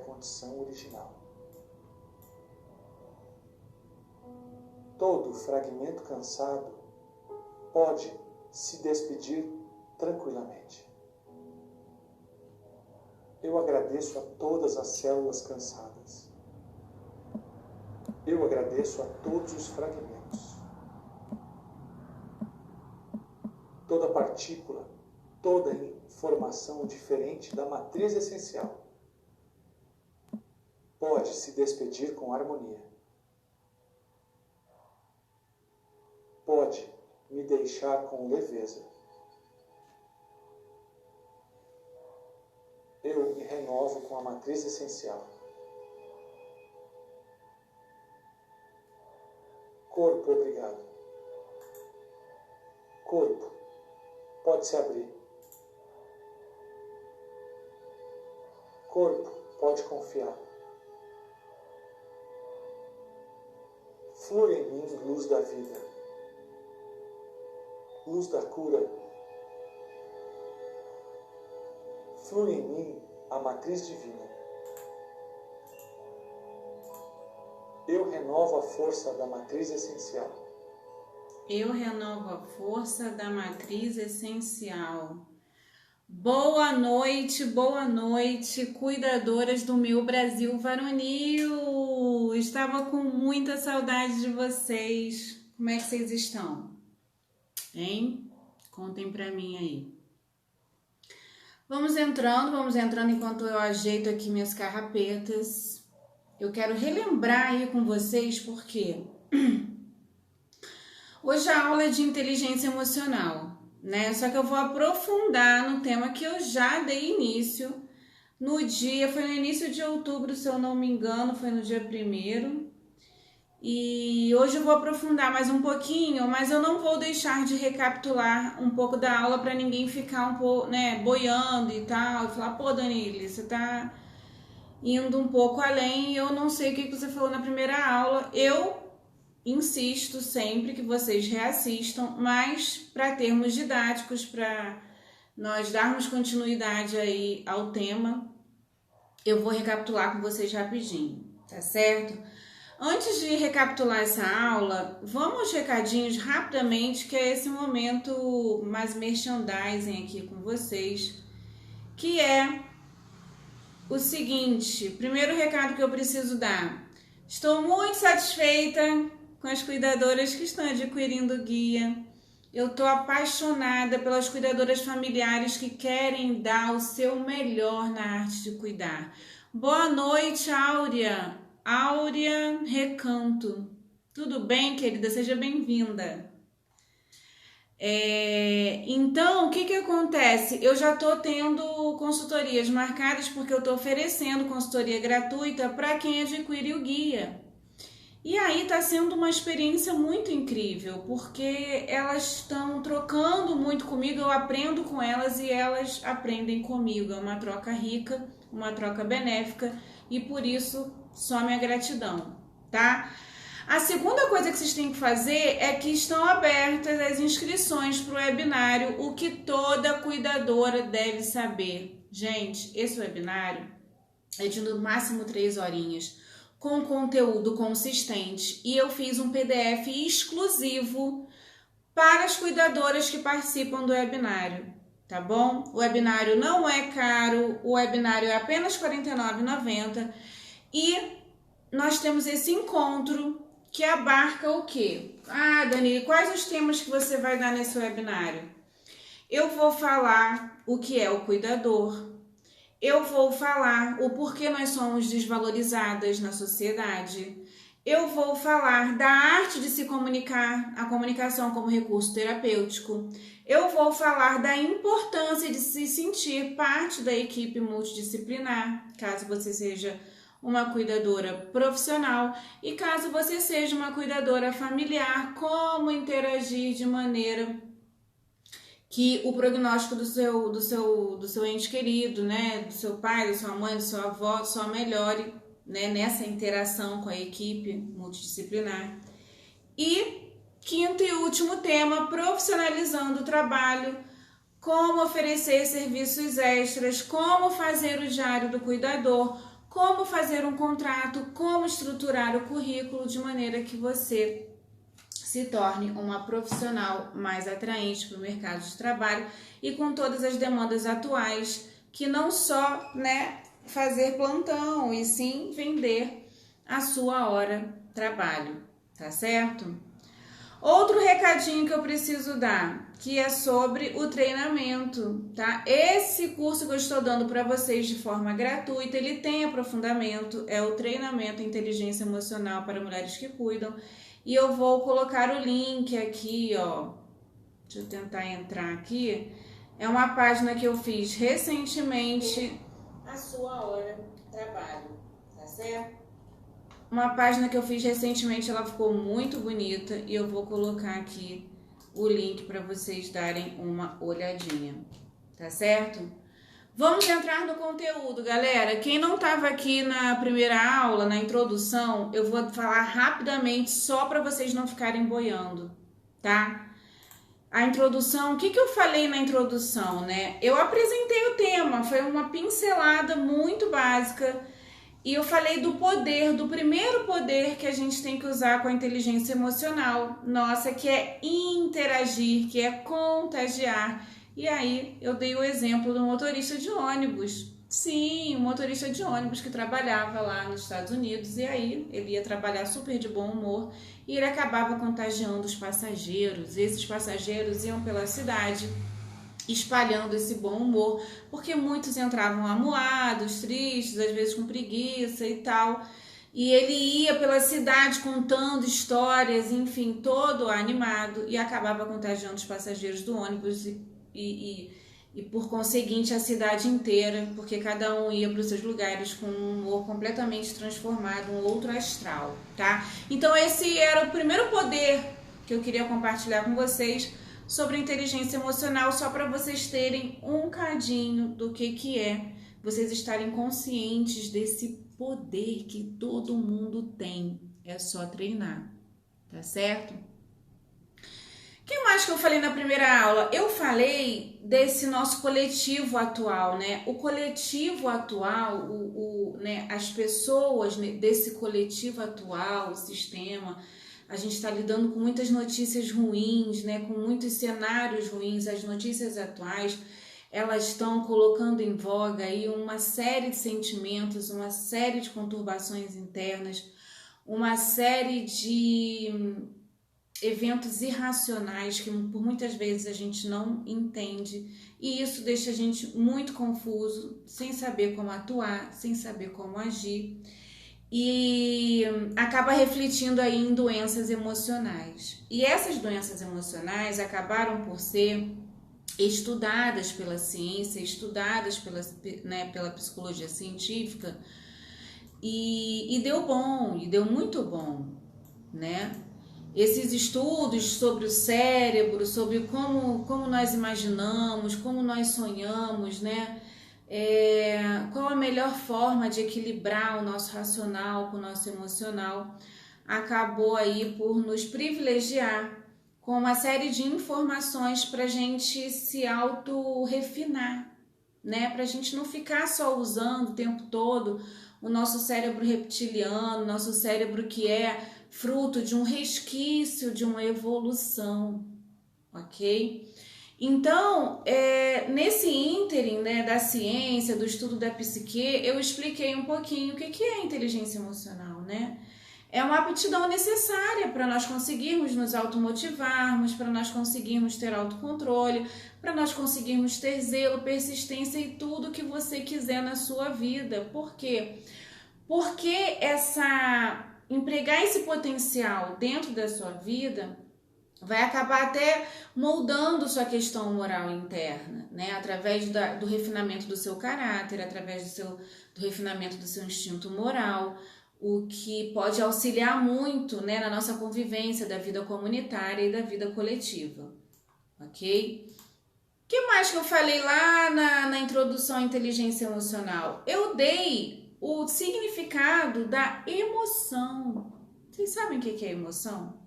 condição original. Todo fragmento cansado pode se despedir tranquilamente. Eu agradeço a todas as células cansadas. Eu agradeço a todos os fragmentos. Toda partícula, toda informação diferente da matriz essencial pode se despedir com harmonia. Pode me deixar com leveza. Eu me renovo com a matriz essencial. Corpo, obrigado. Corpo, pode se abrir. Corpo, pode confiar. Flui em mim luz da vida, luz da cura. Flui em mim a matriz divina. Eu renovo a força da matriz essencial. Eu renovo a força da matriz essencial. Boa noite, cuidadoras do meu Brasil varonil. Estava com muita saudade de vocês. Como é que vocês estão? Hein? Contem pra mim aí. Vamos entrando enquanto eu ajeito aqui minhas carrapetas. Eu quero relembrar aí com vocês porque hoje a aula é de inteligência emocional, né? Só que eu vou aprofundar no tema que eu já dei início foi no início de outubro, se eu não me engano, foi no dia 1º. E hoje eu vou aprofundar mais um pouquinho, mas eu não vou deixar de recapitular um pouco da aula para ninguém ficar um pouco, né, boiando e tal, e falar, pô, Danile, você tá indo um pouco além, eu não sei o que você falou na primeira aula. Eu insisto sempre que vocês reassistam, mas para termos didáticos, para nós darmos continuidade aí ao tema, eu vou recapitular com vocês rapidinho, tá certo? Antes de recapitular essa aula, vamos aos recadinhos rapidamente, que é esse momento mais merchandising aqui com vocês, que é o seguinte: primeiro recado que eu preciso dar. Estou muito satisfeita com as cuidadoras que estão adquirindo o guia. Eu estou apaixonada pelas cuidadoras familiares que querem dar o seu melhor na arte de cuidar. Boa noite, Áurea. Áurea Recanto. Tudo bem, querida? Seja bem-vinda. Então, o que acontece? Eu já estou tendo consultorias marcadas porque eu estou oferecendo consultoria gratuita para quem adquire o guia. E aí está sendo uma experiência muito incrível, porque elas estão trocando muito comigo, eu aprendo com elas e elas aprendem comigo. É uma troca rica, uma troca benéfica e por isso só minha gratidão, tá? A segunda coisa que vocês têm que fazer é que estão abertas as inscrições para o webinário O que Toda Cuidadora Deve Saber. Gente, esse webinário é de no máximo 3 horinhas, com conteúdo consistente, e eu fiz um PDF exclusivo para as cuidadoras que participam do webinário, tá bom? O webinário não é caro, o webinário é apenas R$ 49,90 e nós temos esse encontro que abarca o quê? Ah, Dani, quais os temas que você vai dar nesse webinário? Eu vou falar o que é o cuidador, eu vou falar o porquê nós somos desvalorizadas na sociedade, eu vou falar da arte de se comunicar, a comunicação como recurso terapêutico, eu vou falar da importância de se sentir parte da equipe multidisciplinar, caso você seja uma cuidadora profissional e caso você seja uma cuidadora familiar, como interagir de maneira que o prognóstico do seu ente querido, né, do seu pai, da sua mãe, da sua avó, só melhore, né, nessa interação com a equipe multidisciplinar. E quinto e último tema, profissionalizando o trabalho, como oferecer serviços extras, como fazer o diário do cuidador, como fazer um contrato, como estruturar o currículo de maneira que você se torne uma profissional mais atraente para o mercado de trabalho e com todas as demandas atuais, que não só, né, fazer plantão e sim vender a sua hora trabalho, tá certo? Outro recadinho que eu preciso dar, que é sobre o treinamento, tá? Esse curso que eu estou dando para vocês de forma gratuita, ele tem aprofundamento, é o treinamento Inteligência Emocional para Mulheres que Cuidam, e eu vou colocar o link aqui, ó, deixa eu tentar entrar aqui, é uma página que eu fiz recentemente, a sua hora trabalho, tá certo? Uma página que eu fiz recentemente, ela ficou muito bonita e eu vou colocar aqui o link para vocês darem uma olhadinha, tá certo? Vamos entrar no conteúdo, galera. Quem não estava aqui na primeira aula, na introdução, eu vou falar rapidamente só para vocês não ficarem boiando, tá? A introdução, o que eu falei na introdução, né? Eu apresentei o tema, foi uma pincelada muito básica. E eu falei do poder, do primeiro poder que a gente tem que usar com a inteligência emocional nossa, que é interagir, que é contagiar. E aí eu dei o exemplo do motorista de ônibus. Sim, o motorista de ônibus que trabalhava lá nos Estados Unidos, e aí ele ia trabalhar super de bom humor e ele acabava contagiando os passageiros. Esses passageiros iam pela cidade espalhando esse bom humor, porque muitos entravam amuados, tristes, às vezes com preguiça e tal, e ele ia pela cidade contando histórias, enfim, todo animado, e acabava contagiando os passageiros do ônibus e por conseguinte a cidade inteira, porque cada um ia para os seus lugares com um humor completamente transformado, um outro astral, tá? Então esse era o primeiro poder que eu queria compartilhar com vocês sobre inteligência emocional, só para vocês terem um cadinho do que é vocês estarem conscientes desse poder que todo mundo tem. É só treinar, tá certo? O que mais que eu falei na primeira aula? Eu falei desse nosso coletivo atual, né? O coletivo atual, né? As pessoas desse coletivo atual, o sistema. A gente está lidando com muitas notícias ruins, né? Com muitos cenários ruins. As notícias atuais, elas estão colocando em voga aí uma série de sentimentos, uma série de conturbações internas, uma série de eventos irracionais que por muitas vezes a gente não entende, e isso deixa a gente muito confuso, sem saber como atuar, sem saber como agir, e acaba refletindo aí em doenças emocionais. E essas doenças emocionais acabaram por ser estudadas pela ciência, estudadas pela psicologia científica, e deu bom, e deu muito bom, né? Esses estudos sobre o cérebro, sobre como nós imaginamos, como nós sonhamos, né? Qual a melhor forma de equilibrar o nosso racional com o nosso emocional, acabou aí por nos privilegiar com uma série de informações para a gente se auto-refinar, né? Para a gente não ficar só usando o tempo todo o nosso cérebro reptiliano, nosso cérebro que é fruto de um resquício de uma evolução, ok? Então, nesse ínterim, né, da ciência, do estudo da psique, eu expliquei um pouquinho o que é inteligência emocional, né? É uma aptidão necessária para nós conseguirmos nos automotivarmos, para nós conseguirmos ter autocontrole, para nós conseguirmos ter zelo, persistência e tudo que você quiser na sua vida. Por quê? Porque empregar esse potencial dentro da sua vida vai acabar até moldando sua questão moral interna, né? Através do refinamento do seu caráter, através do refinamento do seu instinto moral, o que pode auxiliar muito, né, na nossa convivência da vida comunitária e da vida coletiva, ok? O que mais que eu falei lá na introdução à inteligência emocional? Eu dei o significado da emoção. Vocês sabem o que é emoção?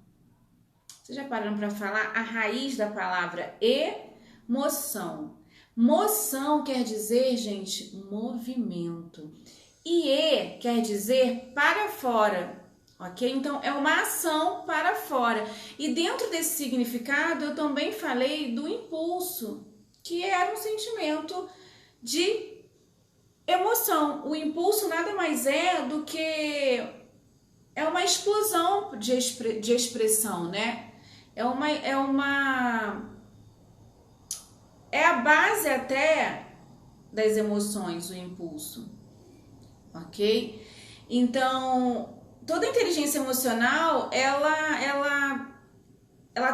Vocês já pararam para falar a raiz da palavra emoção? Moção quer dizer, gente, movimento. E quer dizer para fora, ok? Então, é uma ação para fora. E dentro desse significado, eu também falei do impulso, que era um sentimento de emoção. O impulso nada mais é do que uma explosão de expressão, né? É a base até das emoções, o impulso, ok? Então, toda inteligência emocional, ela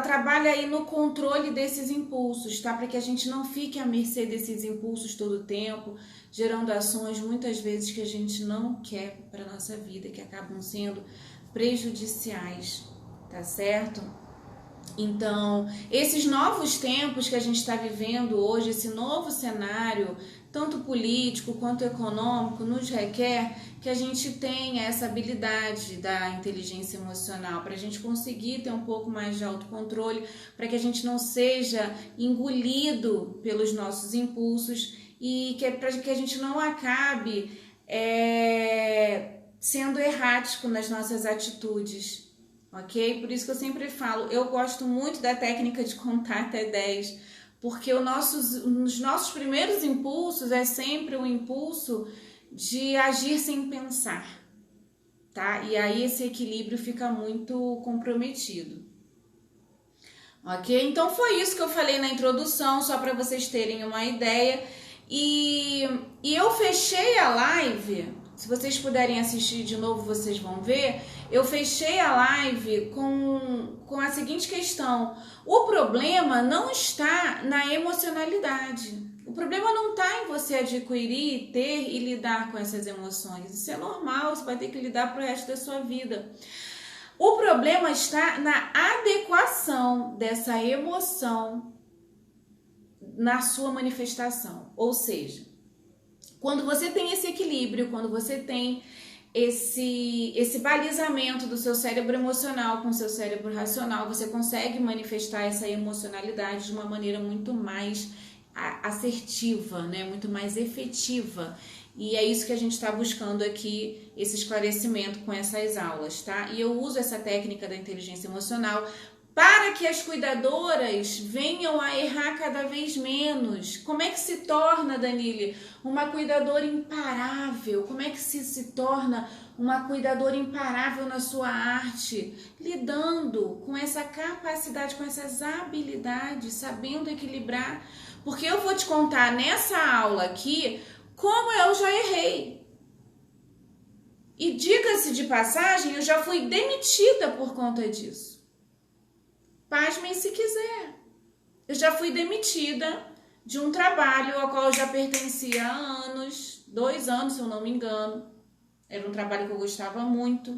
trabalha aí no controle desses impulsos, tá? Para que a gente não fique à mercê desses impulsos todo o tempo, gerando ações muitas vezes que a gente não quer para nossa vida, que acabam sendo prejudiciais, tá certo? Então, esses novos tempos que a gente está vivendo hoje, esse novo cenário, tanto político quanto econômico, nos requer que a gente tenha essa habilidade da inteligência emocional, para a gente conseguir ter um pouco mais de autocontrole, para que a gente não seja engolido pelos nossos impulsos e para que a gente não acabe sendo errático nas nossas atitudes. Ok? Por isso que eu sempre falo, eu gosto muito da técnica de contar até 10, porque os nossos primeiros impulsos é sempre o impulso de agir sem pensar, tá? E aí esse equilíbrio fica muito comprometido. Ok? Então foi isso que eu falei na introdução, só para vocês terem uma ideia. E eu fechei a live, se vocês puderem assistir de novo, vocês vão ver. Eu fechei a live com a seguinte questão: o problema não está na emocionalidade. O problema não está em você adquirir, ter e lidar com essas emoções. Isso é normal, você vai ter que lidar pro resto da sua vida. O problema está na adequação dessa emoção na sua manifestação. Ou seja, quando você tem esse equilíbrio, quando você tem esse balizamento do seu cérebro emocional com o seu cérebro racional, você consegue manifestar essa emocionalidade de uma maneira muito mais assertiva, né? Muito mais efetiva. E é isso que a gente está buscando aqui, esse esclarecimento com essas aulas, tá? E eu uso essa técnica da inteligência emocional para que as cuidadoras venham a errar cada vez menos. Como é que se torna, Danile, uma cuidadora imparável? Como é que se torna uma cuidadora imparável na sua arte? Lidando com essa capacidade, com essas habilidades, sabendo equilibrar. Porque eu vou te contar nessa aula aqui como eu já errei. E diga-se de passagem, eu já fui demitida por conta disso. Pasmem se quiser. Eu já fui demitida de um trabalho ao qual eu já pertencia há anos, 2 anos, se eu não me engano. Era um trabalho que eu gostava muito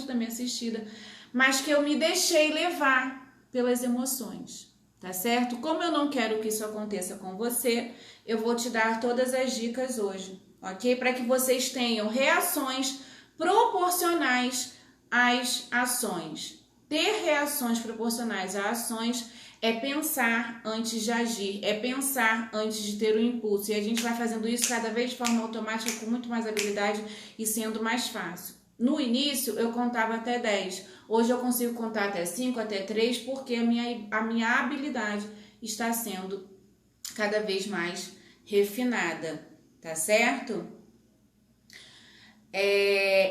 da minha assistida, mas que eu me deixei levar pelas emoções, tá certo? Como eu não quero que isso aconteça com você, eu vou te dar todas as dicas hoje, ok? Para que vocês tenham reações proporcionais às ações. Ter reações proporcionais a ações é pensar antes de agir, é pensar antes de ter o impulso. E a gente vai fazendo isso cada vez de forma automática, com muito mais habilidade e sendo mais fácil. No início, eu contava até 10. Hoje eu consigo contar até 5, até 3, porque a minha habilidade está sendo cada vez mais refinada, tá certo?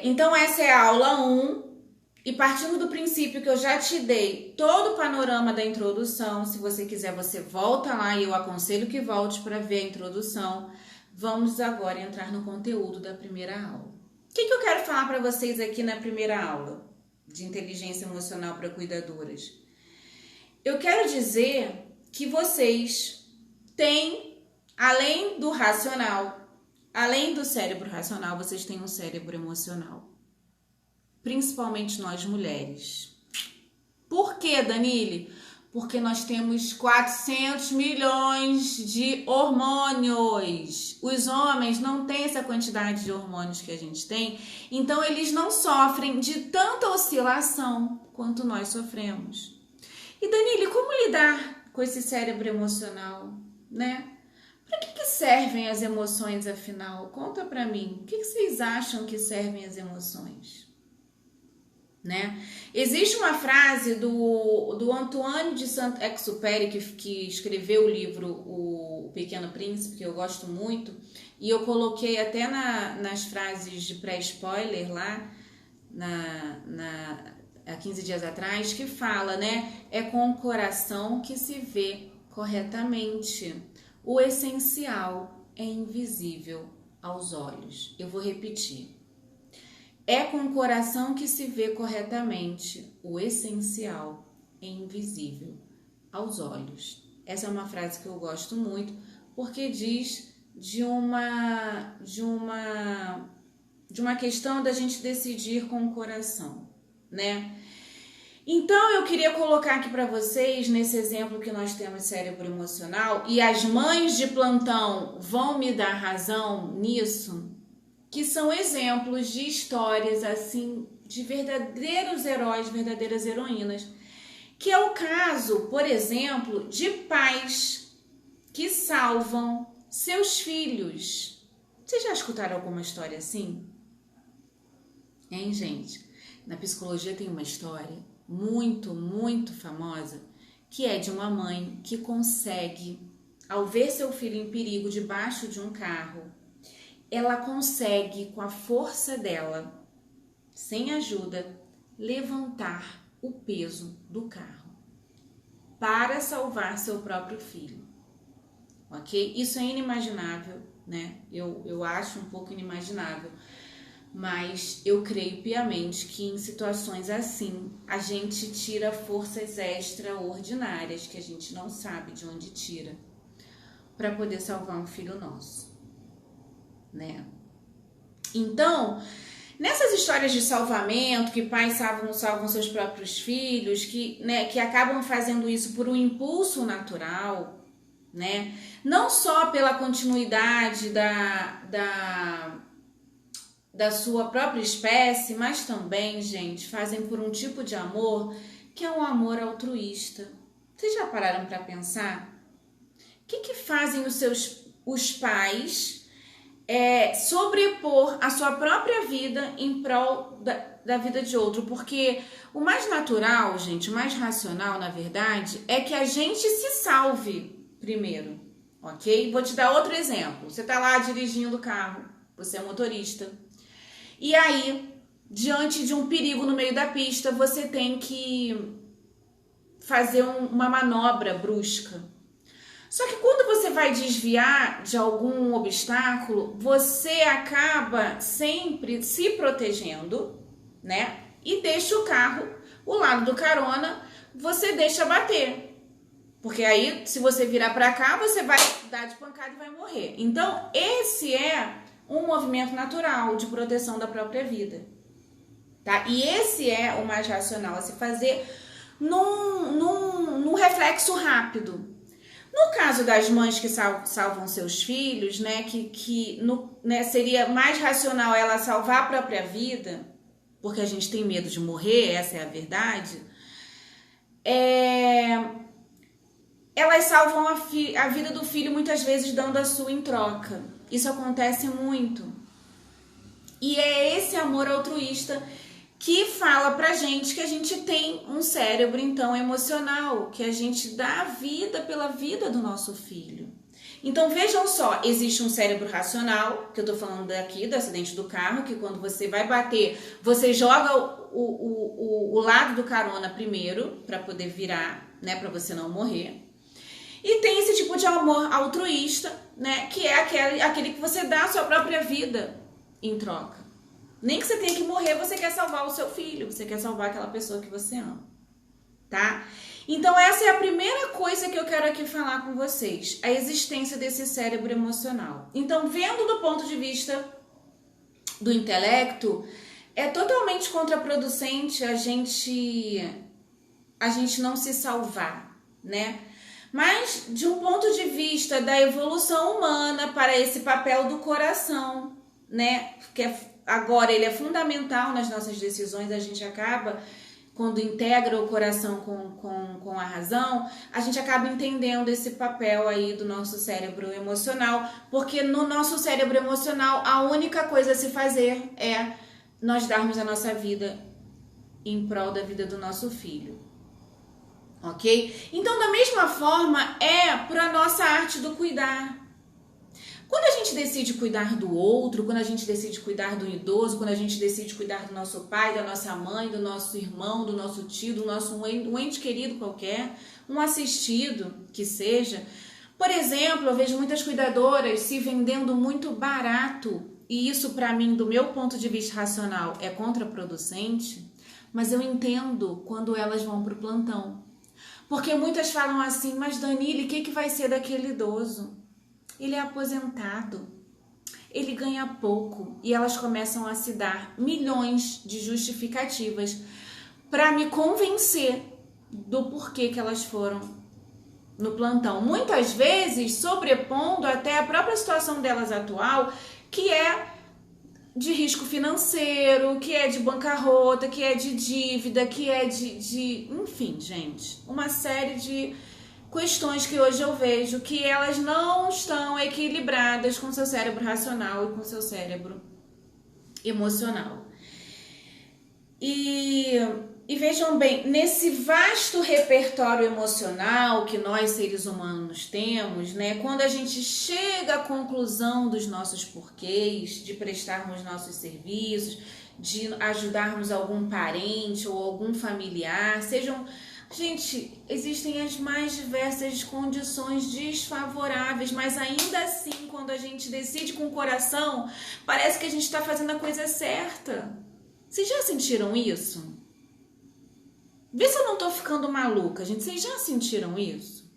Então, essa é a aula 1. E partindo do princípio que eu já te dei todo o panorama da introdução, se você quiser, você volta lá e eu aconselho que volte para ver a introdução. Vamos agora entrar no conteúdo da primeira aula. O que eu quero falar para vocês aqui na primeira aula de inteligência emocional para cuidadoras? Eu quero dizer que vocês têm, além do racional, além do cérebro racional, vocês têm um cérebro emocional. Principalmente nós mulheres. Por quê, Danile? Porque nós temos 400 milhões de hormônios. Os homens não têm essa quantidade de hormônios que a gente tem, então eles não sofrem de tanta oscilação quanto nós sofremos. E, Danile, como lidar com esse cérebro emocional, né? Para que servem as emoções, afinal? Conta pra mim. O que vocês acham que servem as emoções? Né? Existe uma frase do Antoine de Saint-Exupéry, que escreveu o livro O Pequeno Príncipe, que eu gosto muito, e eu coloquei até nas frases de pré-spoiler lá, há 15 dias atrás, que fala, né? É com o coração que se vê corretamente. O essencial é invisível aos olhos. Eu vou repetir. É com o coração que se vê corretamente. O essencial é invisível aos olhos. Essa é uma frase que eu gosto muito, porque diz de uma questão da gente decidir com o coração, né? Então, eu queria colocar aqui para vocês, nesse exemplo que nós temos cérebro emocional, e as mães de plantão vão me dar razão nisso, que são exemplos de histórias, assim, de verdadeiros heróis, verdadeiras heroínas, que é o caso, por exemplo, de pais que salvam seus filhos. Vocês já escutaram alguma história assim? Hein, gente? Na psicologia tem uma história muito, muito famosa, que é de uma mãe que consegue, ao ver seu filho em perigo debaixo de um carro, ela consegue, com a força dela, sem ajuda, levantar o peso do carro para salvar seu próprio filho. Ok? Isso é inimaginável, né? Eu acho um pouco inimaginável. Mas eu creio piamente que em situações assim, a gente tira forças extraordinárias que a gente não sabe de onde tira para poder salvar um filho nosso, né? Então, nessas histórias de salvamento, que pais salvam seus próprios filhos, que acabam fazendo isso por um impulso natural, né? Não só pela continuidade da sua própria espécie, mas também, gente, fazem por um tipo de amor que é um amor altruísta. Vocês já pararam para pensar? O que fazem os pais sobrepor a sua própria vida em prol da vida de outro? Porque o mais natural, gente, o mais racional, na verdade, é que a gente se salve primeiro, ok? Vou te dar outro exemplo. Você tá lá dirigindo o carro, você é motorista. E aí, diante de um perigo no meio da pista, você tem que fazer uma manobra brusca. Só que quando você vai desviar de algum obstáculo, você acaba sempre se protegendo, né? E deixa o carro, o lado do carona, você deixa bater. Porque aí, se você virar para cá, você vai dar de pancada e vai morrer. Então, esse é um movimento natural de proteção da própria vida, tá? E esse é o mais racional a se fazer num reflexo rápido. No caso das mães que salvam seus filhos, né, né, seria mais racional ela salvar a própria vida, porque a gente tem medo de morrer, essa é a verdade. Elas salvam a vida do filho muitas vezes dando a sua em troca. Isso acontece muito. E é esse amor altruísta que fala pra gente que a gente tem um cérebro, então, emocional, que a gente dá a vida pela vida do nosso filho. Então, vejam só, existe um cérebro racional, que eu tô falando aqui do acidente do carro, que quando você vai bater, você joga o lado do carona primeiro, para poder virar, né, para você não morrer. E tem esse tipo de amor altruísta, né, que é aquele que você dá a sua própria vida em troca. Nem que você tenha que morrer, você quer salvar o seu filho, você quer salvar aquela pessoa que você ama, tá? Então essa é a primeira coisa que eu quero aqui falar com vocês, a existência desse cérebro emocional. Então, vendo do ponto de vista do intelecto, é totalmente contraproducente a gente não se salvar, né? Mas de um ponto de vista da evolução humana para esse papel do coração, né? Que agora ele é fundamental nas nossas decisões, a gente acaba quando integra o coração com a razão, a gente acaba entendendo esse papel aí do nosso cérebro emocional, porque no nosso cérebro emocional a única coisa a se fazer é nós darmos a nossa vida em prol da vida do nosso filho. Ok? Então, da mesma forma, é para a nossa arte do cuidar. Quando a gente decide cuidar do outro, quando a gente decide cuidar do idoso, quando a gente decide cuidar do nosso pai, da nossa mãe, do nosso irmão, do nosso tio, do nosso um ente querido qualquer, um assistido que seja. Por exemplo, eu vejo muitas cuidadoras se vendendo muito barato, e isso para mim, do meu ponto de vista racional, é contraproducente, mas eu entendo quando elas vão para o plantão. Porque muitas falam assim, mas Danile, o que vai ser daquele idoso? Ele é aposentado, ele ganha pouco, e elas começam a se dar milhões de justificativas para me convencer do porquê que elas foram no plantão. Muitas vezes sobrepondo até a própria situação delas atual, que é de risco financeiro, que é de bancarrota, que é de dívida, que é enfim, gente, uma série de questões que hoje eu vejo que elas não estão equilibradas com seu cérebro racional e com seu cérebro emocional. E vejam bem, nesse vasto repertório emocional que nós seres humanos temos, né, quando a gente chega à conclusão dos nossos porquês, de prestarmos nossos serviços, de ajudarmos algum parente ou algum familiar, gente, existem as mais diversas condições desfavoráveis, mas ainda assim, quando a gente decide com o coração, parece que a gente está fazendo a coisa certa. Vocês já sentiram isso? Vê se eu não tô ficando maluca, gente. Vocês já sentiram isso?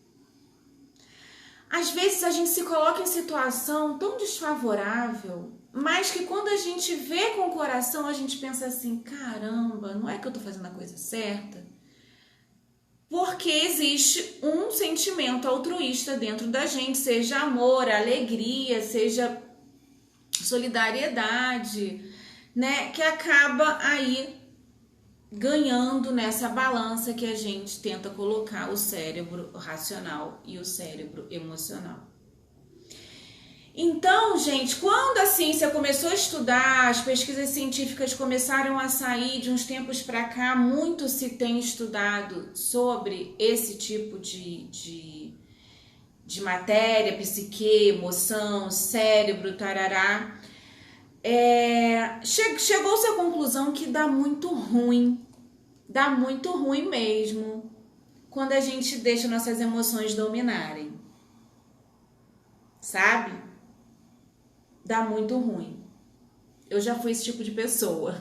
Às vezes a gente se coloca em situação tão desfavorável, mas que quando a gente vê com o coração, a gente pensa assim, caramba, não é que eu tô fazendo a coisa certa? Porque existe um sentimento altruísta dentro da gente, seja amor, alegria, seja solidariedade, né? Que acaba aí ganhando nessa balança que a gente tenta colocar o cérebro racional e o cérebro emocional. Então, gente, quando a ciência começou a estudar, as pesquisas científicas começaram a sair de uns tempos para cá, muito se tem estudado sobre esse tipo de matéria, psique, emoção, cérebro, tarará. Chegou-se à conclusão que dá muito ruim mesmo, quando a gente deixa nossas emoções dominarem, sabe? Dá muito ruim. Eu já fui esse tipo de pessoa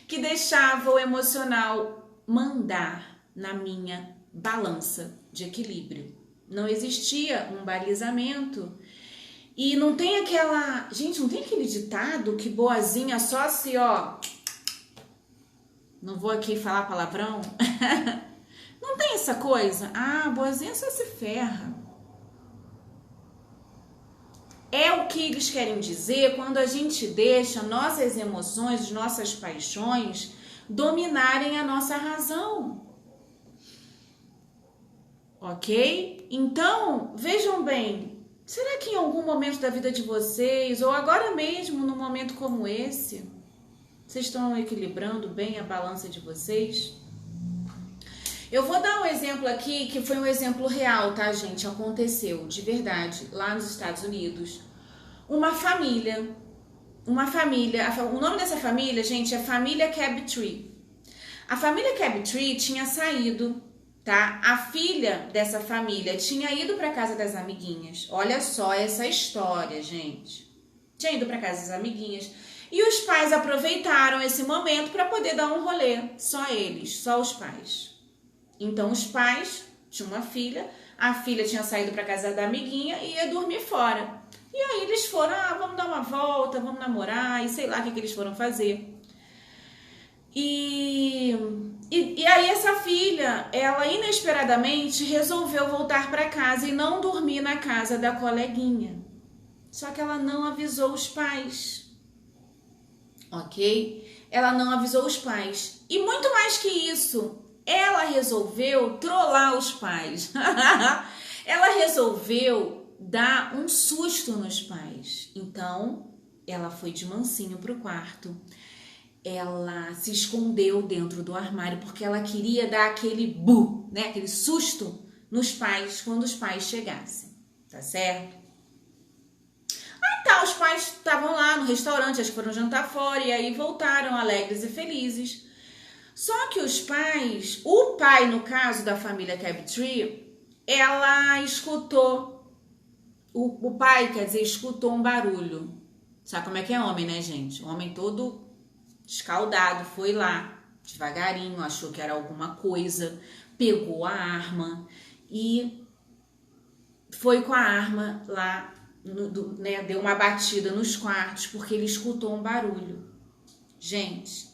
que deixava o emocional mandar na minha balança de equilíbrio. Não existia um balizamento. E não tem aquela... Gente, não tem aquele ditado que boazinha só se, ó... Não vou aqui falar palavrão. Não tem essa coisa? Ah, boazinha só se ferra. É o que eles querem dizer quando a gente deixa nossas emoções, nossas paixões dominarem a nossa razão. Ok? Então, vejam bem, será que em algum momento da vida de vocês, ou agora mesmo, num momento como esse, vocês estão equilibrando bem a balança de vocês? Eu vou dar um exemplo aqui, que foi um exemplo real, tá, gente? Aconteceu, de verdade, lá nos Estados Unidos. Uma família, o nome dessa família, gente, é Família Crabtree. A família Crabtree tinha saído, tá? A filha dessa família tinha ido para casa das amiguinhas. Olha só essa história, gente. Tinha ido para casa das amiguinhas. E os pais aproveitaram esse momento para poder dar um rolê. Só eles, só os pais. Então, os pais tinham uma filha, a filha tinha saído para casa da amiguinha e ia dormir fora. E aí eles foram, vamos dar uma volta, vamos namorar, e sei lá o que eles foram fazer. E aí essa filha, ela inesperadamente resolveu voltar para casa e não dormir na casa da coleguinha. Só que ela não avisou os pais, ok? ela não avisou os pais. E muito mais que isso, ela resolveu trollar os pais. Ela resolveu dar um susto nos pais. Então, ela foi de mansinho pro quarto. Ela se escondeu dentro do armário porque ela queria dar aquele bu, né? Aquele susto nos pais quando os pais chegassem, tá certo? Aí tá, os pais estavam lá no restaurante, acho que foram jantar fora e aí voltaram alegres e felizes. Só que os pais, o pai no caso da família Crabtree, ela escutou, o pai, quer dizer, escutou um barulho. Sabe como é que é homem, né, gente? O homem todo escaldado, foi lá, devagarinho, achou que era alguma coisa, pegou a arma e foi com a arma lá, né, deu uma batida nos quartos, porque ele escutou um barulho. Gente,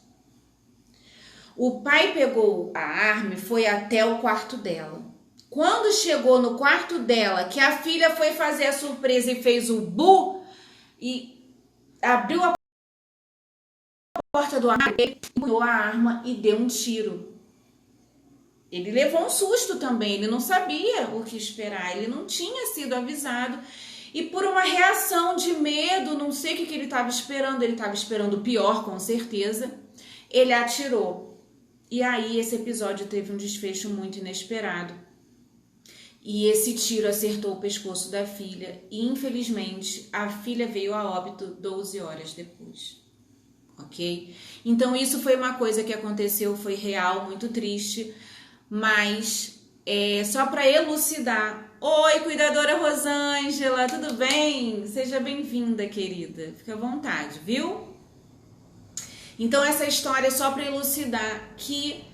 o pai pegou a arma e foi até o quarto dela. Quando chegou no quarto dela, que a filha foi fazer a surpresa e fez o bu, e abriu a porta do armário, ele pegou a arma e deu um tiro. Ele levou um susto também, ele não sabia o que esperar, ele não tinha sido avisado. E por uma reação de medo, não sei o que ele estava esperando o pior, com certeza, ele atirou. E aí esse episódio teve um desfecho muito inesperado. E esse tiro acertou o pescoço da filha e, infelizmente, a filha veio a óbito 12 horas depois. Ok? Então isso foi uma coisa que aconteceu, foi real, muito triste, mas só para elucidar. Oi, cuidadora Rosângela, tudo bem? Seja bem-vinda, querida. Fica à vontade, viu? Então essa história é só para elucidar que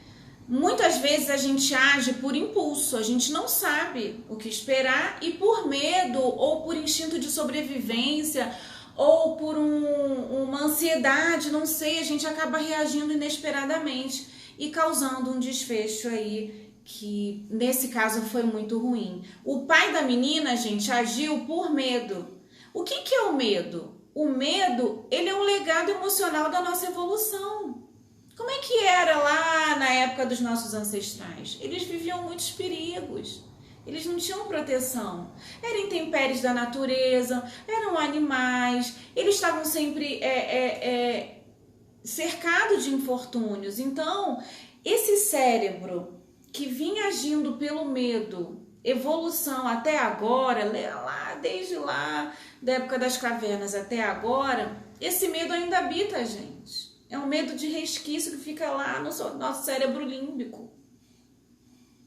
muitas vezes a gente age por impulso, a gente não sabe o que esperar e por medo ou por instinto de sobrevivência ou por uma ansiedade, não sei, a gente acaba reagindo inesperadamente e causando um desfecho aí que nesse caso foi muito ruim. O pai da menina, gente, agiu por medo. O que é o medo? O medo, ele é um legado emocional da nossa evolução. Como é que era lá na época dos nossos ancestrais? Eles viviam muitos perigos. Eles não tinham proteção. Eram intempéries da natureza, eram animais, eles estavam sempre cercados de infortúnios. Então, esse cérebro que vinha agindo pelo medo, evolução até agora, desde lá da época das cavernas até agora, esse medo ainda habita a gente. É um medo de resquício que fica lá no nosso cérebro límbico.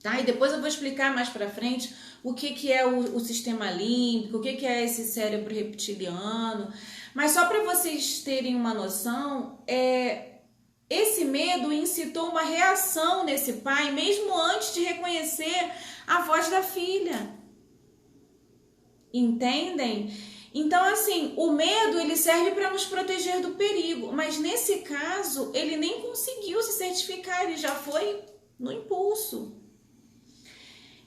Tá? E depois eu vou explicar mais pra frente o que é o sistema límbico, o que é esse cérebro reptiliano. Mas só para vocês terem uma noção, esse medo incitou uma reação nesse pai, mesmo antes de reconhecer a voz da filha. Entendem? Então, assim, o medo, ele serve para nos proteger do perigo, mas nesse caso, ele nem conseguiu se certificar, ele já foi no impulso.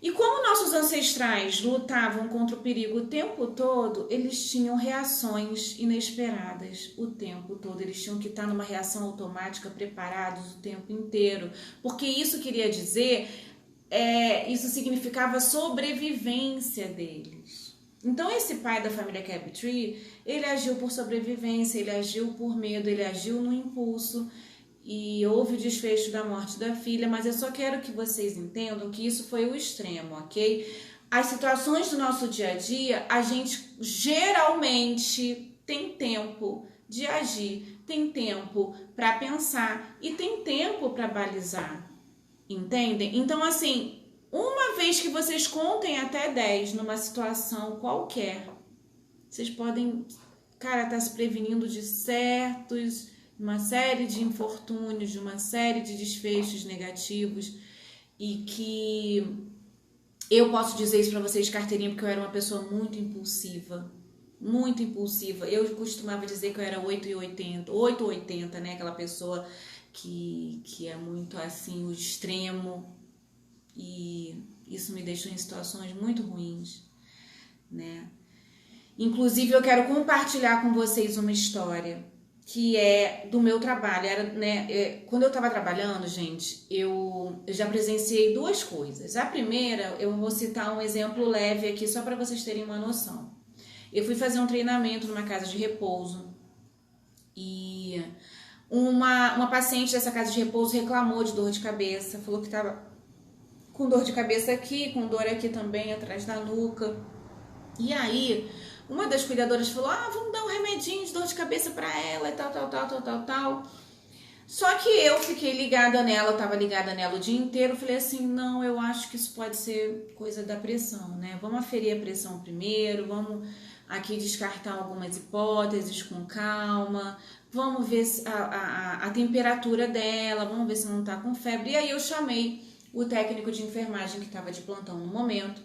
E como nossos ancestrais lutavam contra o perigo o tempo todo, eles tinham reações inesperadas o tempo todo. Eles tinham que estar numa reação automática, preparados o tempo inteiro. Porque isso queria dizer, isso significava sobrevivência deles. Então esse pai da família Crabtree, ele agiu por sobrevivência, ele agiu por medo, ele agiu no impulso. E houve o desfecho da morte da filha, mas eu só quero que vocês entendam que isso foi o extremo, ok? As situações do nosso dia a dia, a gente geralmente tem tempo de agir, tem tempo para pensar e tem tempo para balizar, entendem? Então, assim, uma vez que vocês contem até 10 numa situação qualquer, vocês podem, estar se prevenindo de uma série de infortúnios, de uma série de desfechos negativos e que eu posso dizer isso para vocês, carteirinha, porque eu era uma pessoa muito impulsiva, muito impulsiva. Eu costumava dizer que eu era 880, né? Aquela pessoa que é muito assim, o extremo, e isso me deixou em situações muito ruins, né? Inclusive, eu quero compartilhar com vocês uma história. que é do meu trabalho. Era, né, quando eu estava trabalhando, gente, eu já presenciei duas coisas. A primeira, eu vou citar um exemplo leve aqui, só para vocês terem uma noção. Eu fui fazer um treinamento numa casa de repouso e uma paciente dessa casa de repouso reclamou de dor de cabeça, falou que estava com dor de cabeça aqui, com dor aqui também, atrás da nuca. E aí, uma das cuidadoras falou, vamos dar um remedinho de dor de cabeça pra ela e tal. Só que eu fiquei ligada nela, eu tava ligada nela o dia inteiro, falei assim, não, eu acho que isso pode ser coisa da pressão, né? Vamos aferir a pressão primeiro, vamos aqui descartar algumas hipóteses com calma, vamos ver a temperatura dela, vamos ver se não tá com febre. E aí eu chamei o técnico de enfermagem que estava de plantão no momento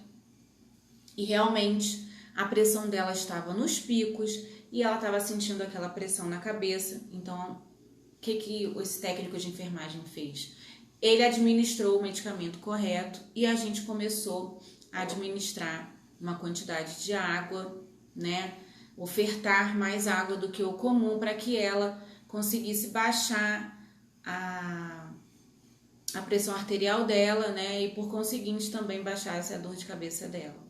e realmente a pressão dela estava nos picos e ela estava sentindo aquela pressão na cabeça. Então, o que esse técnico de enfermagem fez? Ele administrou o medicamento correto e a gente começou a administrar uma quantidade de água, né? Ofertar mais água do que o comum para que ela conseguisse baixar a pressão arterial dela, né? E por conseguinte também baixasse a dor de cabeça dela.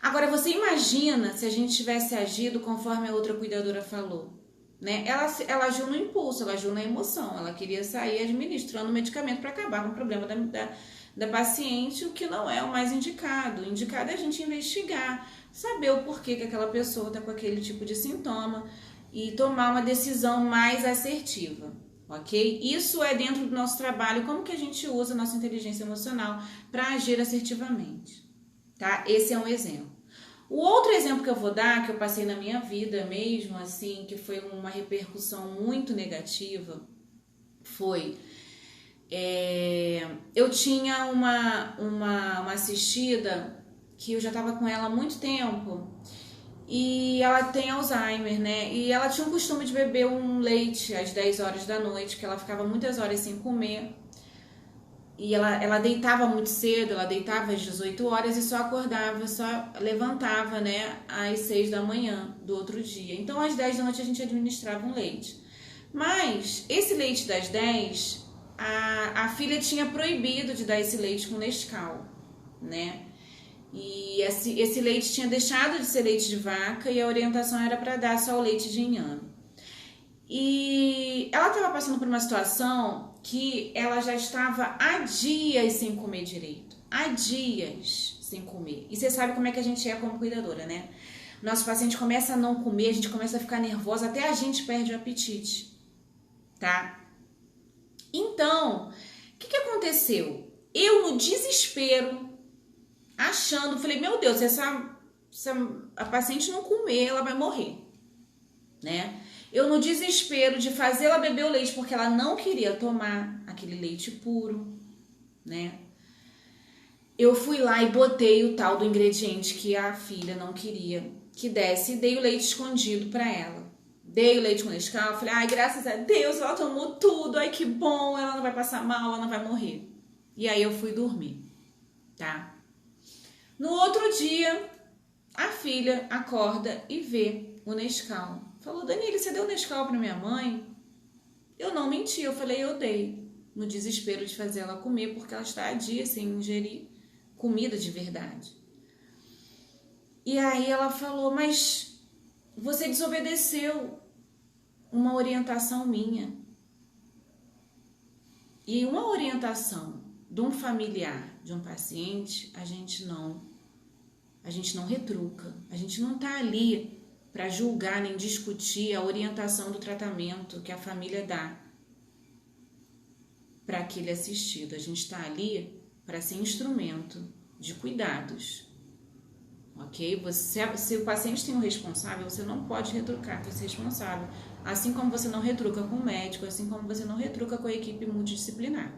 Agora, você imagina se a gente tivesse agido conforme a outra cuidadora falou, né? Ela agiu no impulso, ela agiu na emoção, ela queria sair administrando o medicamento para acabar com o problema da paciente, o que não é o mais indicado. O indicado é a gente investigar, saber o porquê que aquela pessoa está com aquele tipo de sintoma e tomar uma decisão mais assertiva, ok? Isso é dentro do nosso trabalho, como que a gente usa a nossa inteligência emocional para agir assertivamente, tá? Esse é um exemplo. O outro exemplo que eu vou dar, que eu passei na minha vida mesmo, assim, que foi uma repercussão muito negativa, foi... eu tinha uma assistida que eu já estava com ela há muito tempo e ela tem Alzheimer, né? E ela tinha o costume de beber um leite às 10 horas da noite, que ela ficava muitas horas sem comer. E ela deitava muito cedo, ela deitava às 18 horas e só acordava, só levantava, né, às 6 da manhã do outro dia. Então, às 10 da noite a gente administrava um leite. Mas, esse leite das 10, a filha tinha proibido de dar esse leite com Nescau, né? E esse leite tinha deixado de ser leite de vaca e a orientação era para dar só o leite de inhame. E ela estava passando por uma situação que ela já estava há dias sem comer direito. Há dias sem comer. E você sabe como é que a gente é como cuidadora, né? Nosso paciente começa a não comer, a gente começa a ficar nervosa, até a gente perde o apetite, tá? Então, o que aconteceu? Eu, no desespero, achando, falei, meu Deus, se a paciente não comer, ela vai morrer, né? Eu, no desespero de fazer ela beber o leite, porque ela não queria tomar aquele leite puro, né? Eu fui lá e botei o tal do ingrediente que a filha não queria que desse e dei o leite escondido para ela. Dei o leite com Nescau, falei, ai, graças a Deus, ela tomou tudo, ai, que bom, ela não vai passar mal, ela não vai morrer. E aí eu fui dormir, tá? No outro dia, a filha acorda e vê o Nescau. Falou, Daniele, você deu Nescau para minha mãe? Eu não menti, eu falei, eu dei. No desespero de fazer ela comer, porque ela está há dias sem ingerir comida de verdade. E aí ela falou, mas você desobedeceu uma orientação minha. E uma orientação de um familiar, de um paciente, a gente não retruca. A gente não está ali para julgar nem discutir a orientação do tratamento que a família dá para aquele assistido. A gente está ali para ser instrumento de cuidados, ok? Se o paciente tem um responsável, você não pode retrucar com esse responsável, assim como você não retruca com o médico, assim como você não retruca com a equipe multidisciplinar,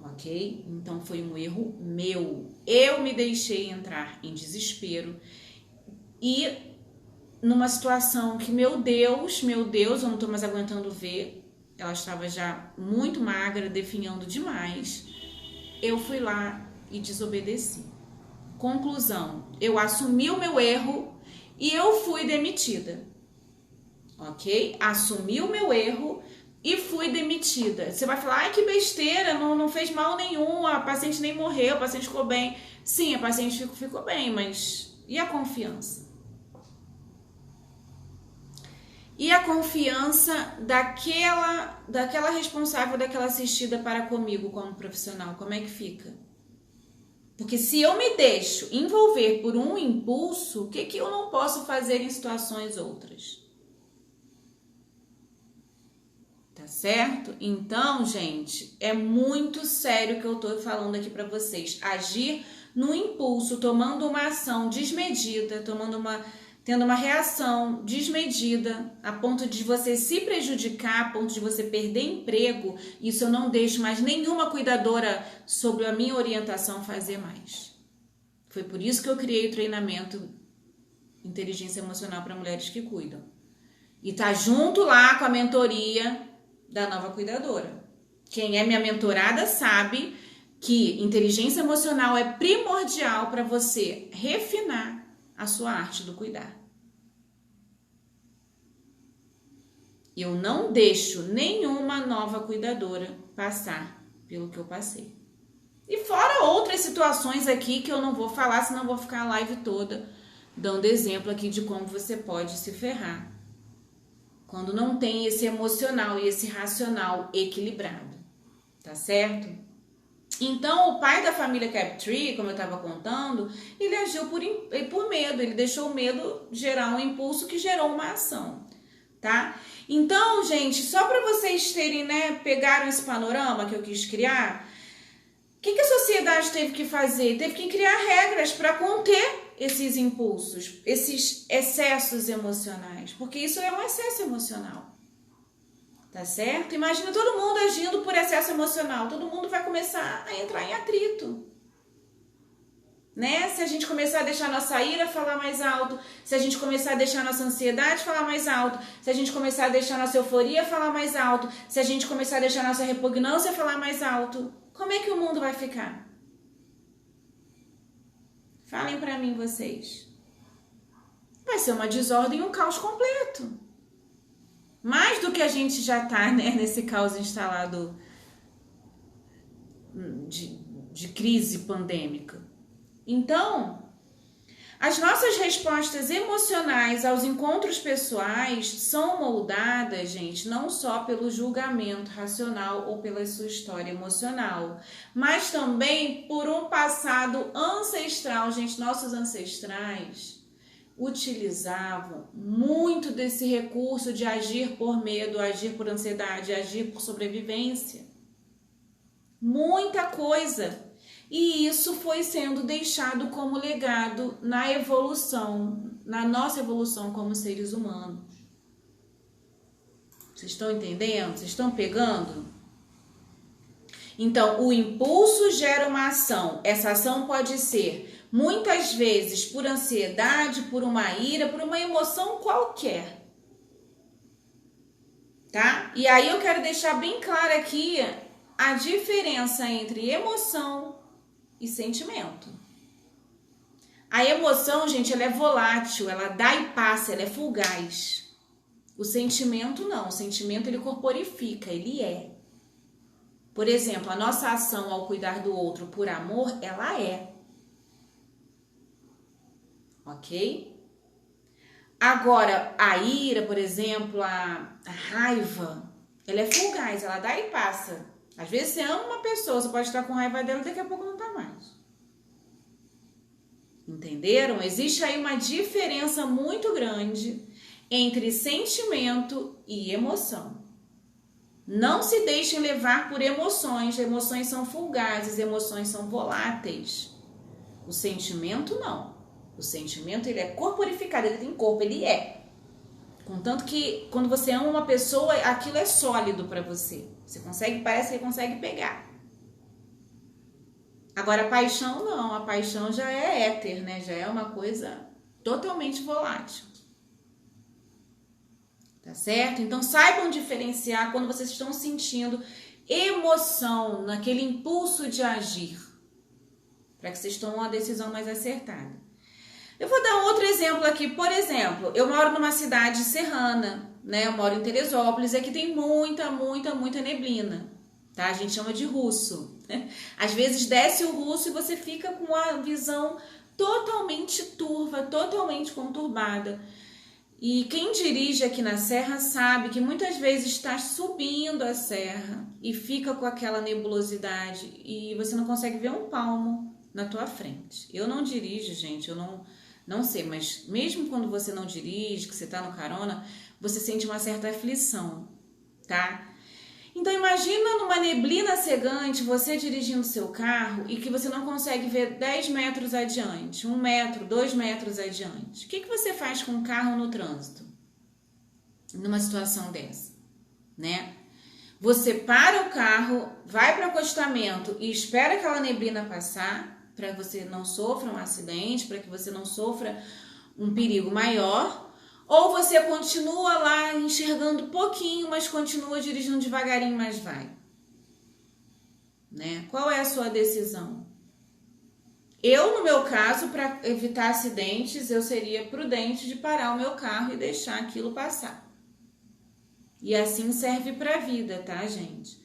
ok? Então foi um erro meu. Eu me deixei entrar em desespero e numa situação que, meu Deus, eu não tô mais aguentando ver, ela estava já muito magra, definhando demais, eu fui lá e desobedeci. Conclusão, eu assumi o meu erro e eu fui demitida. ok? Assumi o meu erro e fui demitida. Você vai falar, ai, que besteira, não fez mal nenhum, a paciente nem morreu, a paciente ficou bem. Sim, a paciente ficou bem, mas e a confiança? E a confiança daquela responsável, daquela assistida para comigo como profissional, como é que fica? Porque se eu me deixo envolver por um impulso, o que eu não posso fazer em situações outras? Tá certo? Então, gente, é muito sério o que eu tô falando aqui para vocês. Agir no impulso, tomando uma ação desmedida, tendo uma reação desmedida, a ponto de você se prejudicar, a ponto de você perder emprego, isso eu não deixo mais nenhuma cuidadora sob a minha orientação fazer mais. Foi por isso que eu criei o treinamento Inteligência Emocional para Mulheres que Cuidam. E tá junto lá com a mentoria da nova cuidadora. Quem é minha mentorada sabe que inteligência emocional é primordial para você refinar a sua arte do cuidar. Eu não deixo nenhuma nova cuidadora passar pelo que eu passei. E fora outras situações aqui que eu não vou falar, senão vou ficar a live toda dando exemplo aqui de como você pode se ferrar quando não tem esse emocional e esse racional equilibrado, tá certo? Então, o pai da família Captree, como eu estava contando, ele agiu por medo, ele deixou o medo gerar um impulso que gerou uma ação, tá? Então, gente, só para vocês terem, pegaram esse panorama que eu quis criar, o que a sociedade teve que fazer? Teve que criar regras para conter esses impulsos, esses excessos emocionais, porque isso é um excesso emocional, tá certo? Imagina todo mundo agindo por excesso emocional, todo mundo vai começar a entrar em atrito, né? Se a gente começar a deixar nossa ira falar mais alto, se a gente começar a deixar nossa ansiedade falar mais alto, se a gente começar a deixar nossa euforia falar mais alto, se a gente começar a deixar nossa repugnância falar mais alto, como é que o mundo vai ficar? Falem pra mim vocês. Vai ser uma desordem e um caos completo. Mais do que a gente já tá, nesse caos instalado de crise pandêmica. Então, as nossas respostas emocionais aos encontros pessoais são moldadas, gente, não só pelo julgamento racional ou pela sua história emocional, mas também por um passado ancestral. Gente, nossos ancestrais utilizavam muito desse recurso de agir por medo, agir por ansiedade, agir por sobrevivência. Muita coisa. E isso foi sendo deixado como legado na evolução, na nossa evolução como seres humanos. Vocês estão entendendo? Vocês estão pegando? Então, o impulso gera uma ação. Essa ação pode ser, muitas vezes, por ansiedade, por uma ira, por uma emoção qualquer. Tá? E aí eu quero deixar bem claro aqui a diferença entre emoção e sentimento. A emoção, gente, ela é volátil, ela dá e passa, ela é fugaz. O sentimento não, o sentimento ele corporifica, ele é. Por exemplo, a nossa ação ao cuidar do outro por amor, ela é. Ok? Agora, a ira, por exemplo, a raiva, ela é fugaz, ela dá e passa. Às vezes você ama uma pessoa, você pode estar com raiva dela e daqui a pouco não está mais. Entenderam? Existe aí uma diferença muito grande entre sentimento e emoção. Não se deixem levar por emoções. Emoções são fugazes, emoções são voláteis. O sentimento não. O sentimento ele é corporificado, ele tem corpo, ele é. Contanto que quando você ama uma pessoa, aquilo é sólido para você. Você consegue, parece que consegue pegar. Agora a paixão não, a paixão já é éter, né? Já é uma coisa totalmente volátil. Tá certo? Então saibam diferenciar quando vocês estão sentindo emoção, naquele impulso de agir, para que vocês tomem uma decisão mais acertada. Eu vou dar um outro exemplo aqui. Por exemplo, eu moro numa cidade serrana, né? Eu moro em Teresópolis, aqui tem muita neblina, tá? A gente chama de russo. Às vezes desce o russo e você fica com a visão totalmente turva, totalmente conturbada. E quem dirige aqui na serra sabe que muitas vezes está subindo a serra e fica com aquela nebulosidade e você não consegue ver um palmo na tua frente. Eu não dirijo, gente, eu não sei, mas mesmo quando você não dirige, que você está no carona, você sente uma certa aflição, tá? Então imagina numa neblina cegante, você dirigindo seu carro e que você não consegue ver 10 metros adiante, 1 metro, 2 metros adiante. O que você faz com o carro no trânsito? Numa situação dessa, né? Você para o carro, vai para o acostamento e espera aquela neblina passar para que você não sofra um acidente, para que você não sofra um perigo maior. Ou você continua lá enxergando pouquinho, mas continua dirigindo devagarinho, mas vai. Né? Qual é a sua decisão? Eu, no meu caso, para evitar acidentes, eu seria prudente de parar o meu carro e deixar aquilo passar. E assim serve para a vida, tá, gente?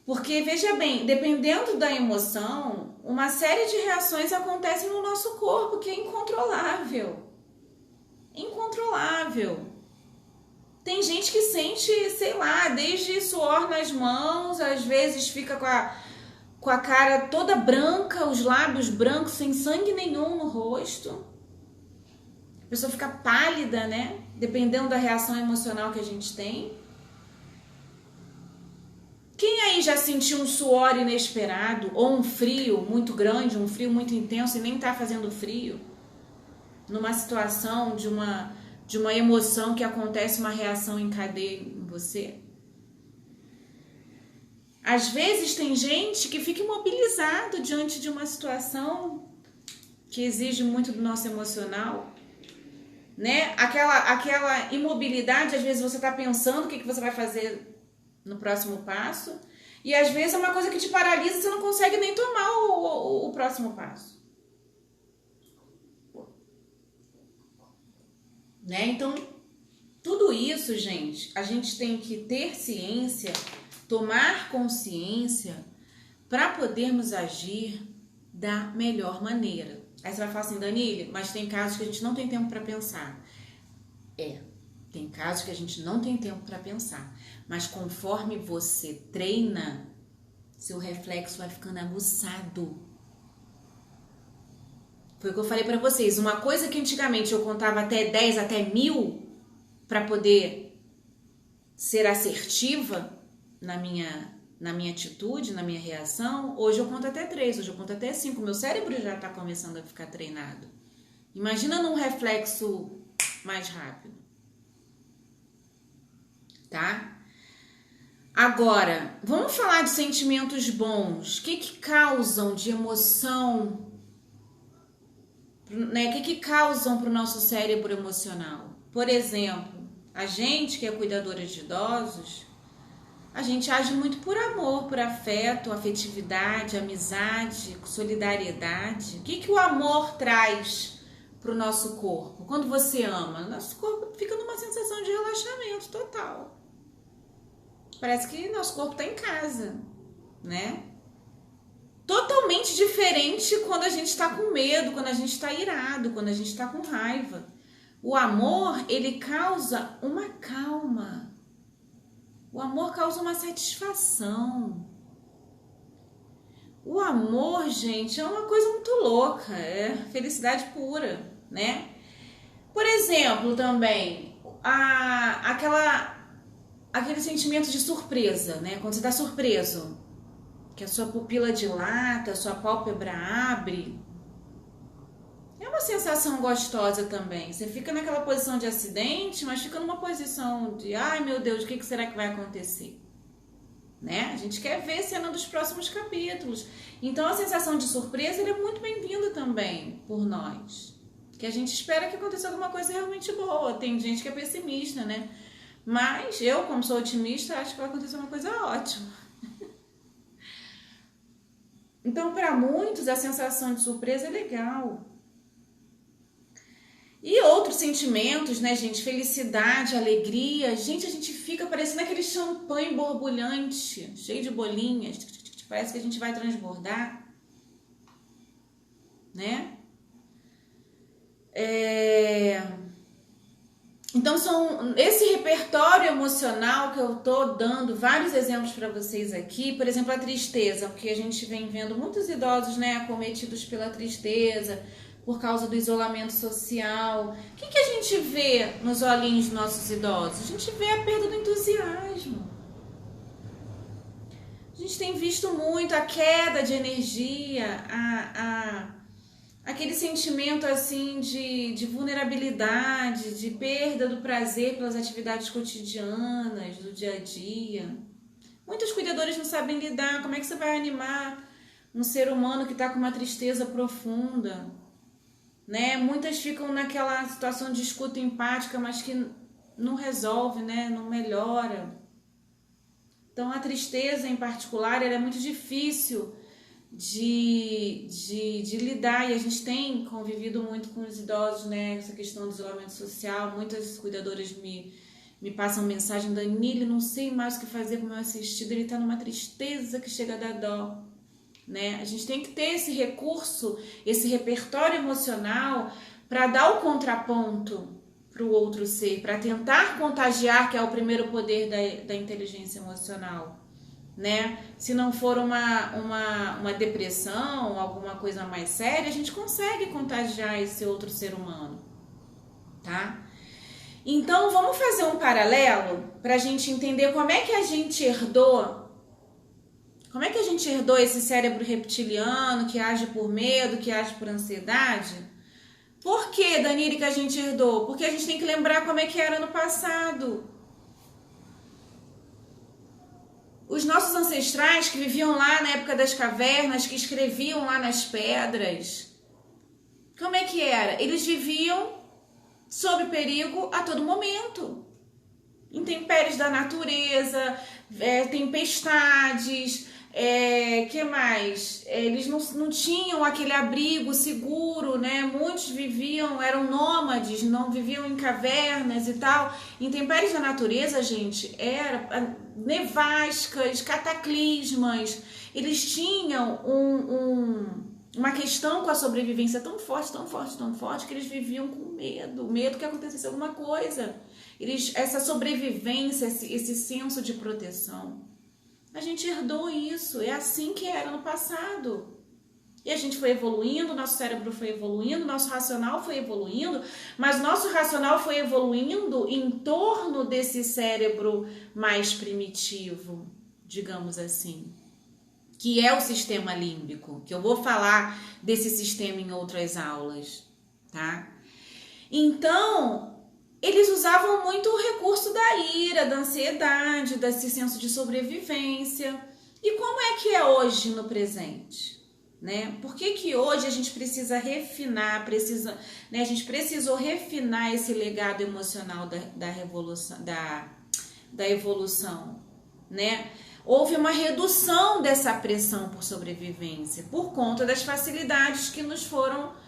Porque, veja bem, dependendo da emoção, uma série de reações acontecem no nosso corpo que é incontrolável. Incontrolável. Tem gente que sente, sei lá, desde suor nas mãos, às vezes fica com a cara toda branca, os lábios brancos, sem sangue nenhum no rosto. A pessoa fica pálida, né? Dependendo da reação emocional que a gente tem. Quem aí já sentiu um suor inesperado ou um frio muito grande, um frio muito intenso e nem tá fazendo frio? Numa situação de uma emoção que acontece uma reação em cadeia em você. Às vezes tem gente que fica imobilizado diante de uma situação que exige muito do nosso emocional, né? Aquela imobilidade, às vezes você está pensando o que você vai fazer no próximo passo e às vezes é uma coisa que te paralisa e você não consegue nem tomar o próximo passo. Né? Então, tudo isso, gente, a gente tem que ter ciência, tomar consciência para podermos agir da melhor maneira. Aí você vai falar assim, Danile, mas tem casos que a gente não tem tempo para pensar. Tem casos que a gente não tem tempo para pensar. Mas conforme você treina, seu reflexo vai ficando aguçado. Foi o que eu falei pra vocês. Uma coisa que antigamente eu contava até 10, até 1000 para poder ser assertiva na minha atitude, na minha reação. Hoje eu conto até 3, hoje eu conto até 5. Meu cérebro já tá começando a ficar treinado. Imagina num reflexo mais rápido. Tá? Agora, vamos falar de sentimentos bons. O que causam de emoção? Né? O que causam para o nosso cérebro emocional? Por exemplo, a gente que é cuidadora de idosos, a gente age muito por amor, por afeto, afetividade, amizade, solidariedade. O que o amor traz para o nosso corpo? Quando você ama, nosso corpo fica numa sensação de relaxamento total. Parece que nosso corpo está em casa, né? Totalmente diferente quando a gente está com medo, quando a gente está irado, quando a gente está com raiva. O amor, ele causa uma calma. O amor causa uma satisfação. O amor, gente, é uma coisa muito louca, é felicidade pura, né? Por exemplo, também, aquele sentimento de surpresa, né? Quando você está surpreso, que a sua pupila dilata, a sua pálpebra abre. É uma sensação gostosa também. Você fica naquela posição de acidente, mas fica numa posição de, ai meu Deus, o que será que vai acontecer? Né? A gente quer ver cena dos próximos capítulos. Então a sensação de surpresa é muito bem-vinda também por nós. Que a gente espera que aconteça alguma coisa realmente boa. Tem gente que é pessimista, né? Mas eu, como sou otimista, acho que vai acontecer uma coisa ótima. Então, para muitos, a sensação de surpresa é legal. E outros sentimentos, né, gente? Felicidade, alegria. Gente, a gente fica parecendo aquele champanhe borbulhante, cheio de bolinhas. Parece que a gente vai transbordar, né? Então, esse repertório emocional que eu tô dando vários exemplos para vocês aqui. Por exemplo, a tristeza, porque a gente vem vendo muitos idosos, né, acometidos pela tristeza, por causa do isolamento social. O que a gente vê nos olhinhos dos nossos idosos? A gente vê a perda do entusiasmo. A gente tem visto muito a queda de energia, aquele sentimento assim de vulnerabilidade, de perda do prazer pelas atividades cotidianas, do dia a dia. Muitos cuidadores não sabem lidar. Como é que você vai animar um ser humano que está com uma tristeza profunda? Né? Muitas ficam naquela situação de escuta empática, mas que não resolve, né? Não melhora. Então a tristeza em particular, ela é muito difícil de lidar, e a gente tem convivido muito com os idosos, né? Essa questão do isolamento social. Muitas cuidadoras me passam mensagem: Danile, não sei mais o que fazer com o meu assistido, ele está numa tristeza que chega a dar dó. Né? A gente tem que ter esse recurso, esse repertório emocional para dar o contraponto para o outro ser, para tentar contagiar, que é o primeiro poder da inteligência emocional. Né? Se não for uma depressão, alguma coisa mais séria, a gente consegue contagiar esse outro ser humano. Tá? Então vamos fazer um paralelo para a gente entender como é que a gente herdou. Como é que a gente herdou esse cérebro reptiliano que age por medo, que age por ansiedade? Por que, Danile, que a gente herdou? Porque a gente tem que lembrar como é que era no passado. Os nossos ancestrais que viviam lá na época das cavernas, que escreviam lá nas pedras, como é que era? Eles viviam sob perigo a todo momento. Intempéries da natureza, tempestades... que mais? Eles não tinham aquele abrigo seguro, né? Muitos eram nômades, não viviam em cavernas e tal. Intempéries da natureza, gente, era nevascas, cataclismas. Eles tinham uma questão com a sobrevivência tão forte, tão forte, tão forte, que eles viviam com medo que acontecesse alguma coisa. Essa sobrevivência, esse senso de proteção. A gente herdou isso, é assim que era no passado. E a gente foi evoluindo, nosso cérebro foi evoluindo, nosso racional foi evoluindo, mas nosso racional foi evoluindo em torno desse cérebro mais primitivo, digamos assim, que é o sistema límbico, que eu vou falar desse sistema em outras aulas, tá? Então, eles usavam muito o recurso da ira, da ansiedade, desse senso de sobrevivência. E como é que é hoje no presente? Né? Por que hoje a gente precisa refinar, a gente precisou refinar esse legado emocional da evolução? Né? Houve uma redução dessa pressão por sobrevivência, por conta das facilidades que nos foram...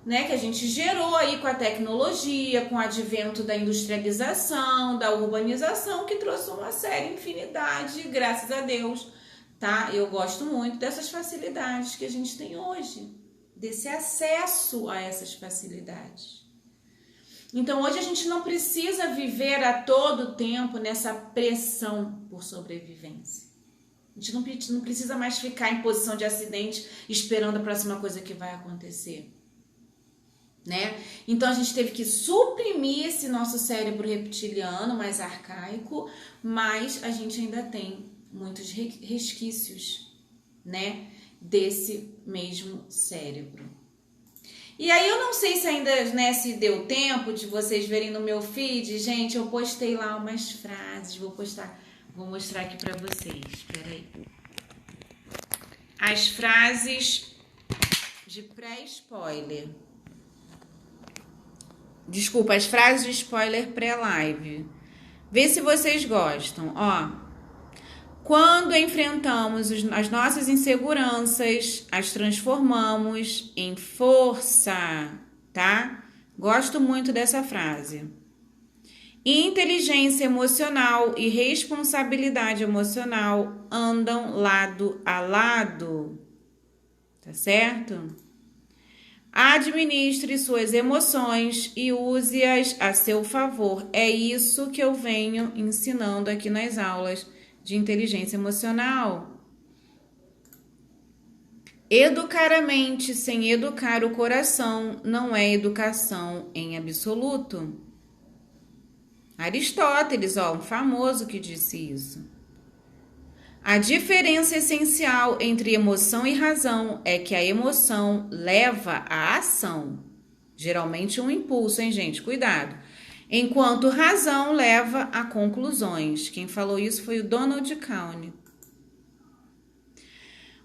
Né, que a gente gerou aí com a tecnologia, com o advento da industrialização, da urbanização, que trouxe uma séria infinidade, graças a Deus, tá? Eu gosto muito dessas facilidades que a gente tem hoje, desse acesso a essas facilidades. Então, hoje a gente não precisa viver a todo tempo nessa pressão por sobrevivência. A gente não precisa mais ficar em posição de acidente esperando a próxima coisa que vai acontecer. Né? Então a gente teve que suprimir esse nosso cérebro reptiliano mais arcaico, mas a gente ainda tem muitos resquícios, né, desse mesmo cérebro. E aí eu não sei se ainda, né, se deu tempo de vocês verem no meu feed, gente, eu postei lá umas frases, vou mostrar aqui para vocês, peraí. As frases de pré-spoiler. Desculpa, as frases de spoiler pré-live. Vê se vocês gostam. Ó, quando enfrentamos as nossas inseguranças, as transformamos em força, tá? Gosto muito dessa frase. Inteligência emocional e responsabilidade emocional andam lado a lado, tá certo? Administre suas emoções e use-as a seu favor. É isso que eu venho ensinando aqui nas aulas de inteligência emocional. Educar a mente sem educar o coração não é educação em absoluto. Aristóteles, um famoso que disse isso. A diferença essencial entre emoção e razão é que a emoção leva à ação. Geralmente um impulso, hein, gente? Cuidado. Enquanto razão leva a conclusões. Quem falou isso foi o Donald Knuth.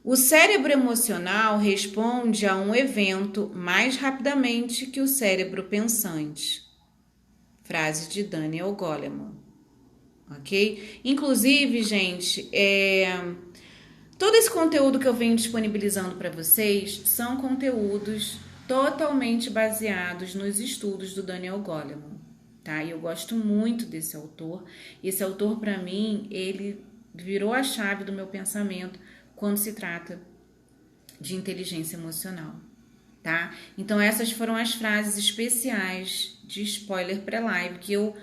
O cérebro emocional responde a um evento mais rapidamente que o cérebro pensante. Frase de Daniel Goleman, ok? Inclusive, gente, todo esse conteúdo que eu venho disponibilizando para vocês são conteúdos totalmente baseados nos estudos do Daniel Goleman, tá? E eu gosto muito desse autor. Esse autor, para mim, ele virou a chave do meu pensamento quando se trata de inteligência emocional, tá? Então, essas foram as frases especiais de spoiler pré-live que eu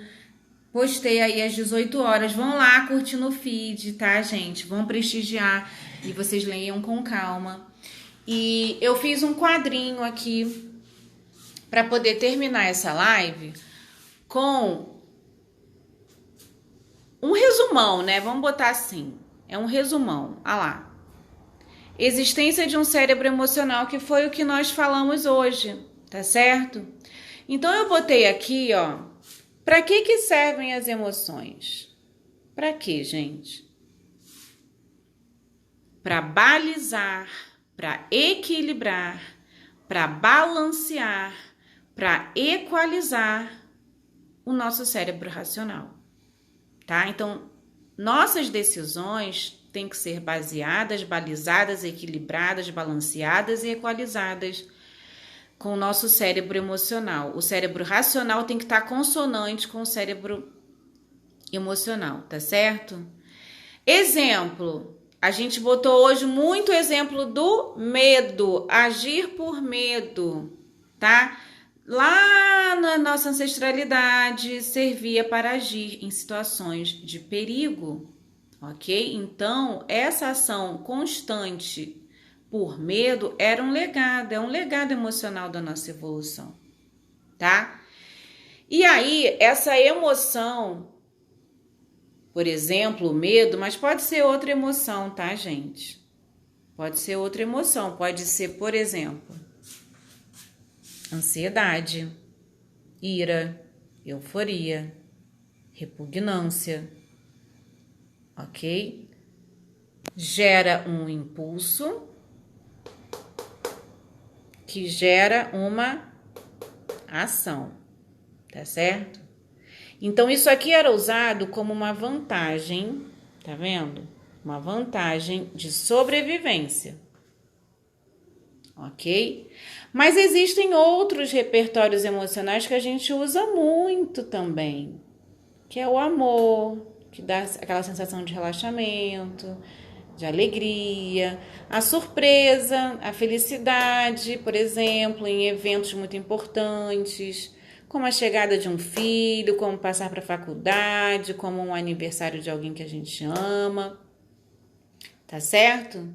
postei aí às 18 horas. Vão lá curtir no feed, tá, gente? Vão prestigiar e vocês leiam com calma. E eu fiz um quadrinho aqui para poder terminar essa live com um resumão, né? Vamos botar assim. É um resumão. Olha lá. Existência de um cérebro emocional, que foi o que nós falamos hoje, tá certo? Então, eu botei aqui, para que servem as emoções? Para quê, gente? Para balizar, para equilibrar, para balancear, para equalizar o nosso cérebro racional, tá? Então, nossas decisões têm que ser baseadas, balizadas, equilibradas, balanceadas e equalizadas com o nosso cérebro emocional. O cérebro racional tem que estar consonante com o cérebro emocional, tá certo? Exemplo, a gente botou hoje muito exemplo do medo, agir por medo, tá? Lá na nossa ancestralidade, servia para agir em situações de perigo, ok? Então, essa ação constante por medo era um legado, é um legado emocional da nossa evolução, tá? E aí, essa emoção, por exemplo, o medo, mas pode ser outra emoção, tá, gente? Pode ser outra emoção, pode ser, por exemplo, ansiedade, ira, euforia, repugnância, ok? Gera um impulso que gera uma ação, tá certo? Então, isso aqui era usado como uma vantagem, tá vendo? Uma vantagem de sobrevivência, ok? Mas existem outros repertórios emocionais que a gente usa muito também, que é o amor, que dá aquela sensação de relaxamento, de alegria, a surpresa, a felicidade, por exemplo, em eventos muito importantes, como a chegada de um filho, como passar para a faculdade, como um aniversário de alguém que a gente ama, tá certo?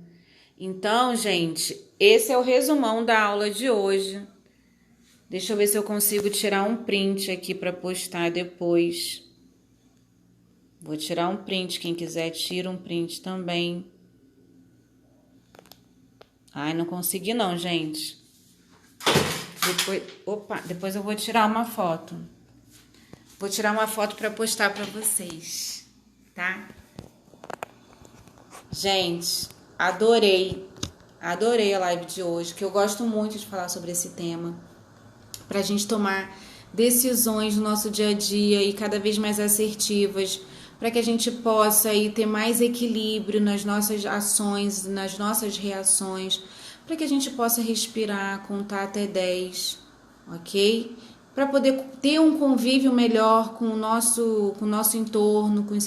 Então, gente, esse é o resumão da aula de hoje. Deixa eu ver se eu consigo tirar um print aqui para postar depois. Vou tirar um print, quem quiser tira um print também. Ai, não consegui não, gente. Depois eu vou tirar uma foto. Vou tirar uma foto para postar para vocês, tá? Gente, adorei a live de hoje, que eu gosto muito de falar sobre esse tema, pra gente tomar decisões no nosso dia a dia e cada vez mais assertivas, para que a gente possa aí ter mais equilíbrio nas nossas ações, nas nossas reações, para que a gente possa respirar, contar até 10, ok? para poder ter um convívio melhor com o nosso entorno, com os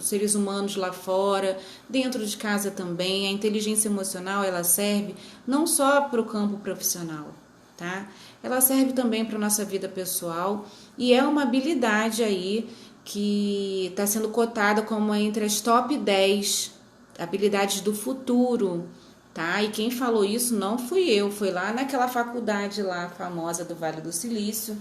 seres humanos lá fora, dentro de casa também. A inteligência emocional, ela serve não só para o campo profissional, tá? Ela serve também para a nossa vida pessoal e é uma habilidade aí que está sendo cotada como entre as top 10 habilidades do futuro, tá? E quem falou isso não fui eu, foi lá naquela faculdade lá famosa do Vale do Silício,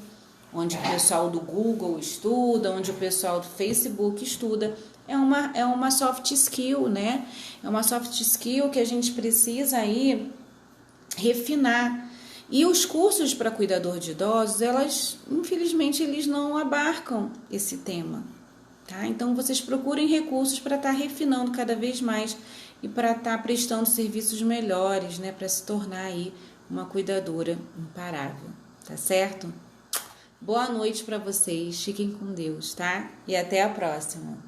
onde o pessoal do Google estuda, onde o pessoal do Facebook estuda. É uma soft skill, né? É uma soft skill que a gente precisa aí refinar. E os cursos para cuidador de idosos, infelizmente, eles não abarcam esse tema, tá? Então, vocês procurem recursos para estar refinando cada vez mais e para estar prestando serviços melhores, né? Para se tornar aí uma cuidadora imparável, tá certo? Boa noite para vocês, fiquem com Deus, tá? E até a próxima.